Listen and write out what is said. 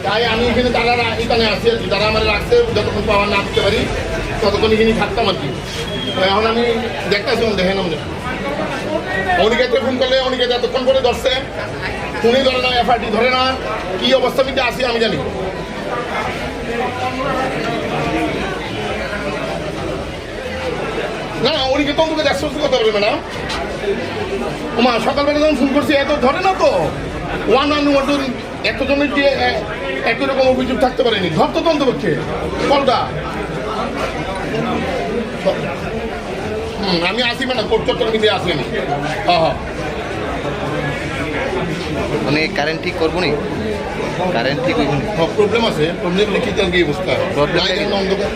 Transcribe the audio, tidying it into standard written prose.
তাই আমি এখানে তারা এখানে আছি আর কি, তারা আমার রাখছে যতক্ষণ পাওয়ার না দিতে পারি ততক্ষণ এখানে থাকতাম আর কি। এখন আমি দেখতেছি দেখেন আমাদের অনিকেতকে ফোন করলে অনিকেত এতক্ষণ করে ধরছে, ফোনে ধরে না, এফআইটি ধরে না, কি অবস্থা আমি আছি আমি জানি। না অনিকেত অন্তকে 100 কথা বলবে ম্যাডাম। ওমা সকালবেলা যখন ফোন করছি এত ধরে না তো, ওয়ান এতজনের যে একই রকম অভিযোগ থাকতে পারেনি, ধরতো তো অন্তপক্ষে কলটা। আমি আসি ম্যাডাম, কোর্ট চট্টগ্রামে দিয়ে আসিনি। হ্যাঁ মানে কারেন্ট ঠিক করবো নি, কারেন্ট ঠিক হইব নি, প্রবলেম আছে, প্রবলেম কি কালকে এই অবস্থা অন্ধকার।